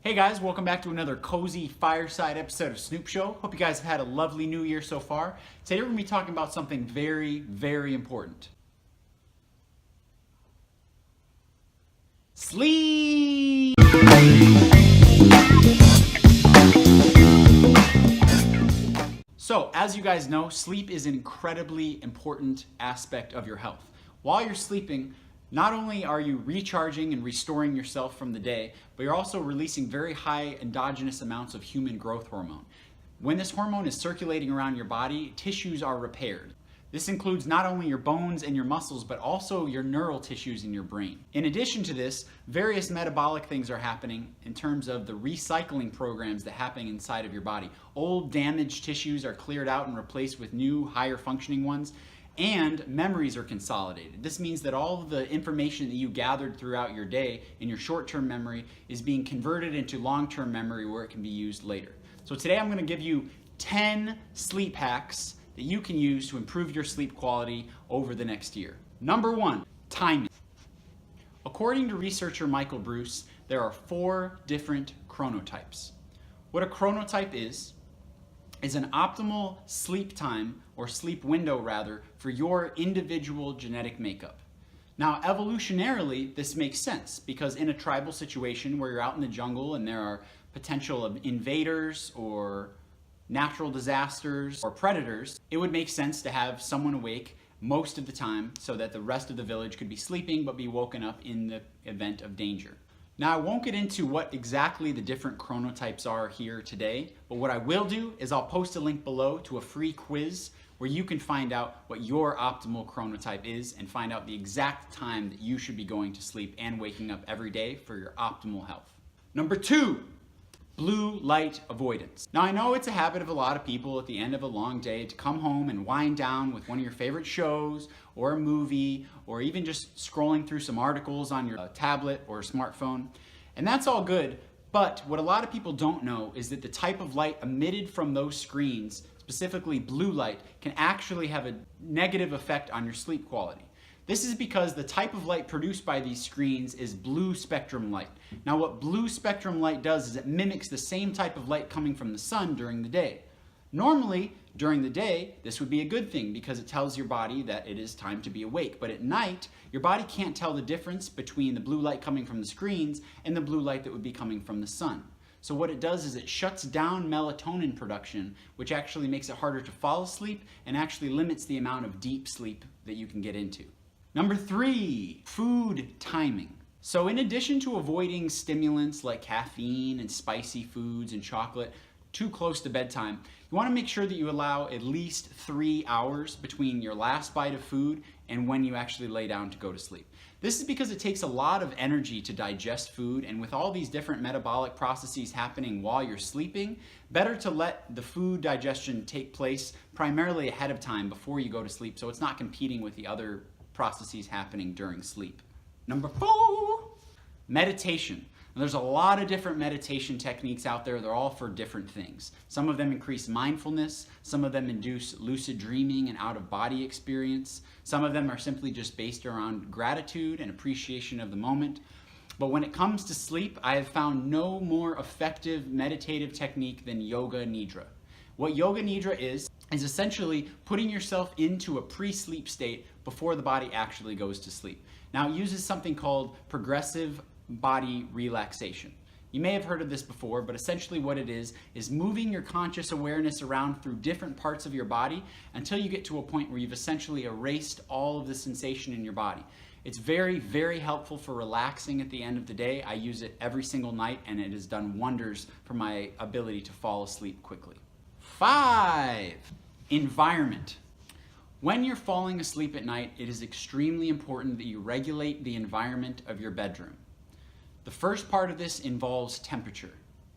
Hey guys, welcome back to another cozy fireside episode of Snoopshow. Hope you guys have had a lovely new year so far. Today we're going to be talking about something very, very important. Sleep! So, as you guys know, sleep is an incredibly important aspect of your health. While you're sleeping, not only are you recharging and restoring yourself from the day, but you're also releasing very high endogenous amounts of human growth hormone. When this hormone is circulating around your body, tissues are repaired. This includes not only your bones and your muscles, but also your neural tissues in your brain. In addition to this, various metabolic things are happening in terms of the recycling programs that happen inside of your body. Old damaged tissues are cleared out and replaced with new, higher functioning ones. And memories are consolidated. This means that all of the information that you gathered throughout your day in your short-term memory is being converted into long-term memory where it can be used later. So today I'm going to give you 10 sleep hacks that you can use to improve your sleep quality over the next year. Number 1, timing. According to researcher Michael Bruce, there are 4 different chronotypes. What a chronotype is an optimal sleep time, or sleep window rather, for your individual genetic makeup. Now, evolutionarily, this makes sense because in a tribal situation where you're out in the jungle and there are potential of invaders or natural disasters or predators, it would make sense to have someone awake most of the time so that the rest of the village could be sleeping but be woken up in the event of danger. Now, I won't get into what exactly the different chronotypes are here today, but what I will do is I'll post a link below to a free quiz where you can find out what your optimal chronotype is and find out the exact time that you should be going to sleep and waking up every day for your optimal health. Number 2, blue light avoidance. Now, I know it's a habit of a lot of people at the end of a long day to come home and wind down with one of your favorite shows or a movie or even just scrolling through some articles on your tablet or smartphone. And that's all good, but what a lot of people don't know is that the type of light emitted from those screens, specifically blue light, can actually have a negative effect on your sleep quality. This is because the type of light produced by these screens is blue spectrum light. Now, what blue spectrum light does is it mimics the same type of light coming from the sun during the day. Normally, during the day, this would be a good thing because it tells your body that it is time to be awake. But at night, your body can't tell the difference between the blue light coming from the screens and the blue light that would be coming from the sun. So what it does is it shuts down melatonin production, which actually makes it harder to fall asleep and actually limits the amount of deep sleep that you can get into. Number 3, food timing. So in addition to avoiding stimulants like caffeine and spicy foods and chocolate too close to bedtime, you want to make sure that you allow at least 3 hours between your last bite of food and when you actually lay down to go to sleep. This is because it takes a lot of energy to digest food, and with all these different metabolic processes happening while you're sleeping, better to let the food digestion take place primarily ahead of time before you go to sleep so it's not competing with the other processes happening during sleep. Number 4, meditation. Now, there's a lot of different meditation techniques out there. They're all for different things. Some of them increase mindfulness. Some of them induce lucid dreaming and out-of-body experience. Some of them are simply just based around gratitude and appreciation of the moment. But when it comes to sleep, I have found no more effective meditative technique than Yoga Nidra. What Yoga Nidra is essentially putting yourself into a pre-sleep state before the body actually goes to sleep. Now, it uses something called progressive body relaxation. You may have heard of this before, but essentially what it is moving your conscious awareness around through different parts of your body until you get to a point where you've essentially erased all of the sensation in your body. It's very, very helpful for relaxing at the end of the day. I use it every single night, and it has done wonders for my ability to fall asleep quickly. 5, environment. When you're falling asleep at night, it is extremely important that you regulate the environment of your bedroom. The first part of this involves temperature.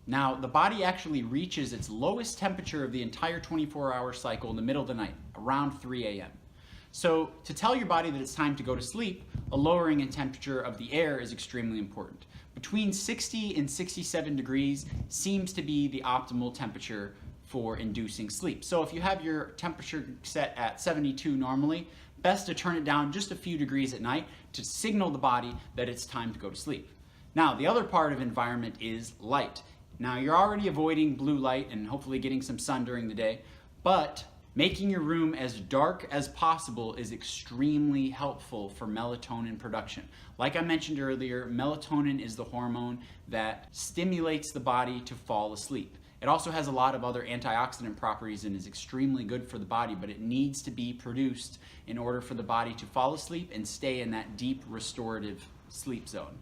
Now, the body actually reaches its lowest temperature of the entire 24-hour cycle in the middle of the night, around 3 a.m. So to tell your body that it's time to go to sleep, a lowering in temperature of the air is extremely important. Between 60 and 67 degrees seems to be the optimal temperature for inducing sleep. So if you have your temperature set at 72 normally, best to turn it down just a few degrees at night to signal the body that it's time to go to sleep. Now, the other part of environment is light. Now, you're already avoiding blue light and hopefully getting some sun during the day, but making your room as dark as possible is extremely helpful for melatonin production. Like I mentioned earlier, melatonin is the hormone that stimulates the body to fall asleep. It also has a lot of other antioxidant properties and is extremely good for the body, but it needs to be produced in order for the body to fall asleep and stay in that deep restorative sleep zone.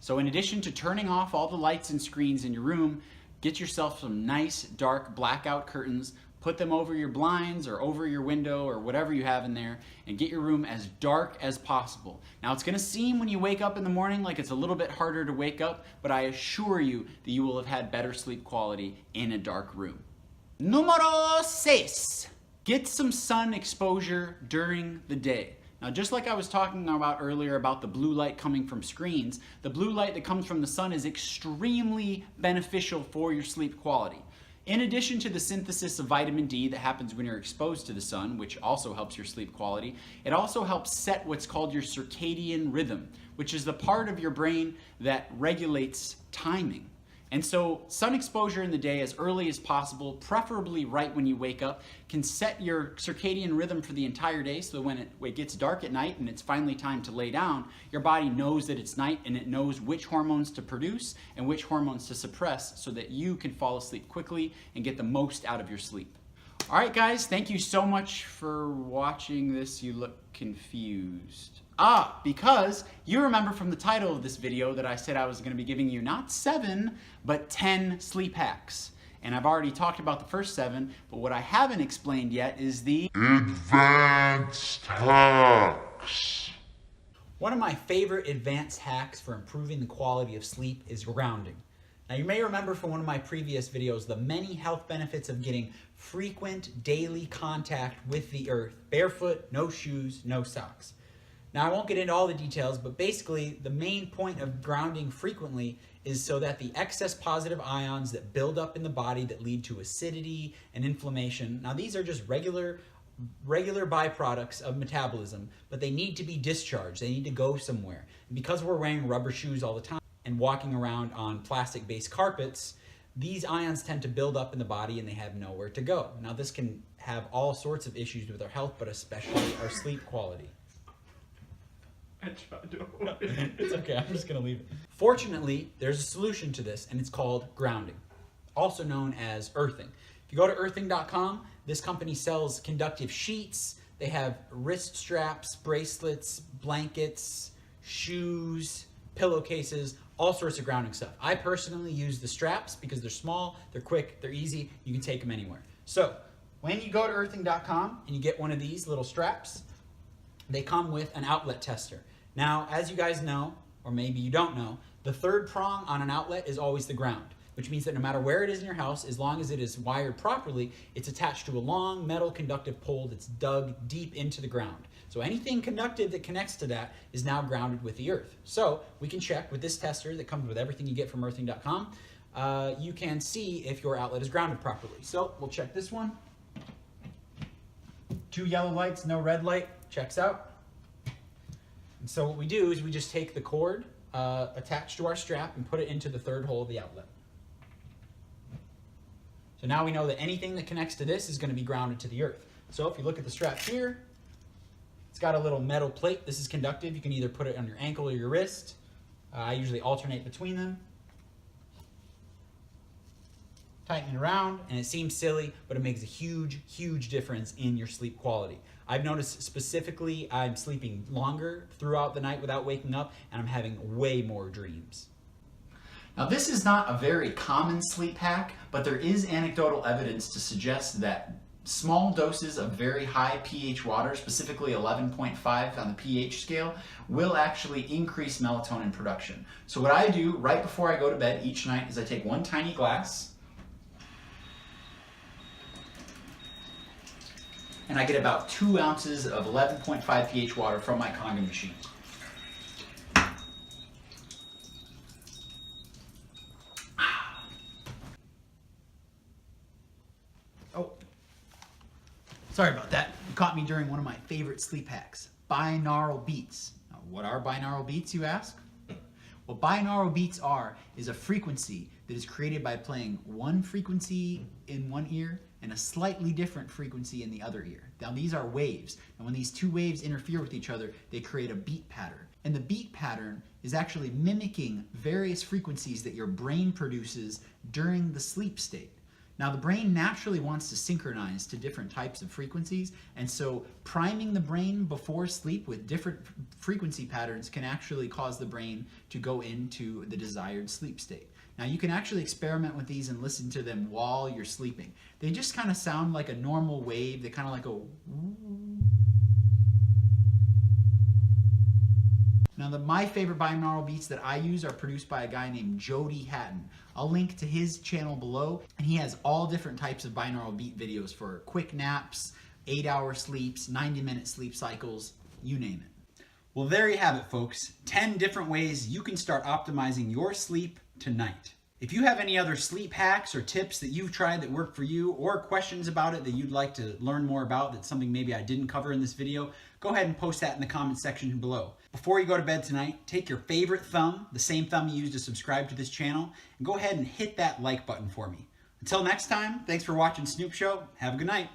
So in addition to turning off all the lights and screens in your room, get yourself some nice dark blackout curtains, put them over your blinds or over your window or whatever you have in there, and get your room as dark as possible. Now, it's gonna seem when you wake up in the morning like it's a little bit harder to wake up, but I assure you that you will have had better sleep quality in a dark room. Número 6. Get some sun exposure during the day. Now, just like I was talking about earlier about the blue light coming from screens, the blue light that comes from the sun is extremely beneficial for your sleep quality. In addition to the synthesis of vitamin D that happens when you're exposed to the sun, which also helps your sleep quality, it also helps set what's called your circadian rhythm, which is the part of your brain that regulates timing. And so sun exposure in the day as early as possible, preferably right when you wake up, can set your circadian rhythm for the entire day, so when it gets dark at night and it's finally time to lay down, your body knows that it's night and it knows which hormones to produce and which hormones to suppress so that you can fall asleep quickly and get the most out of your sleep. All right, guys, thank you so much for watching this. You look confused. Because you remember from the title of this video that I said I was going to be giving you not 7, but 10 sleep hacks. And I've already talked about the first 7, but what I haven't explained yet is the advanced hacks. One of my favorite advanced hacks for improving the quality of sleep is grounding. Now, you may remember from one of my previous videos the many health benefits of getting frequent daily contact with the earth, barefoot, no shoes, no socks. Now, I won't get into all the details, but basically the main point of grounding frequently is so that the excess positive ions that build up in the body that lead to acidity and inflammation, now these are just regular byproducts of metabolism, but they need to be discharged. They need to go somewhere. And because we're wearing rubber shoes all the time and walking around on plastic-based carpets, these ions tend to build up in the body and they have nowhere to go. Now, this can have all sorts of issues with our health, but especially our sleep quality. I tried to avoid it. It's okay, I'm just gonna leave it. Fortunately, there's a solution to this, and it's called grounding, also known as earthing. If you go to earthing.com, this company sells conductive sheets. They have wrist straps, bracelets, blankets, shoes, pillowcases, all sorts of grounding stuff. I personally use the straps because they're small, they're quick, they're easy, you can take them anywhere. So, when you go to earthing.com and you get one of these little straps, they come with an outlet tester. Now, as you guys know, or maybe you don't know, the third prong on an outlet is always the ground, which means that no matter where it is in your house, as long as it is wired properly, it's attached to a long metal conductive pole that's dug deep into the ground. So anything conductive that connects to that is now grounded with the earth. So we can check with this tester that comes with everything you get from earthing.com. You can see if your outlet is grounded properly. So we'll check this one. 2 yellow lights, no red light, checks out. And so what we do is we just take the cord attached to our strap and put it into the third hole of the outlet. So now we know that anything that connects to this is going to be grounded to the earth. So if you look at the strap here, it's got a little metal plate. This is conductive. You can either put it on your ankle or your wrist. I usually alternate between them. Tighten it around, and it seems silly, but it makes a huge, huge difference in your sleep quality. I've noticed specifically I'm sleeping longer throughout the night without waking up, and I'm having way more dreams. Now, this is not a very common sleep hack, but there is anecdotal evidence to suggest that small doses of very high pH water, specifically 11.5 on the pH scale, will actually increase melatonin production. So what I do right before I go to bed each night is I take one tiny glass, and I get about 2 ounces of 11.5 pH water from my Conductive machine. Oh, sorry about that. You caught me during one of my favorite sleep hacks, Binaural Beats. Now, what are binaural beats, you ask? What binaural beats are is a frequency that is created by playing one frequency in one ear and a slightly different frequency in the other ear. Now these are waves, and when these two waves interfere with each other, they create a beat pattern. And the beat pattern is actually mimicking various frequencies that your brain produces during the sleep state. Now the brain naturally wants to synchronize to different types of frequencies, and so priming the brain before sleep with different frequency patterns can actually cause the brain to go into the desired sleep state. Now you can actually experiment with these and listen to them while you're sleeping. They just kind of sound like a normal wave. They kind of like a... Now my favorite binaural beats that I use are produced by a guy named Jody Hatton. I'll link to his channel below, and he has all different types of binaural beat videos for quick naps, 8-hour sleeps, 90-minute sleep cycles, you name it. Well, there you have it, folks. 10 different ways you can start optimizing your sleep tonight. If you have any other sleep hacks or tips that you've tried that work for you, or questions about it that you'd like to learn more about, that's something maybe I didn't cover in this video, go ahead and post that in the comments section below. Before you go to bed tonight, take your favorite thumb, the same thumb you used to subscribe to this channel, and go ahead and hit that like button for me. Until next time, thanks for watching Snoopshow. Have a good night.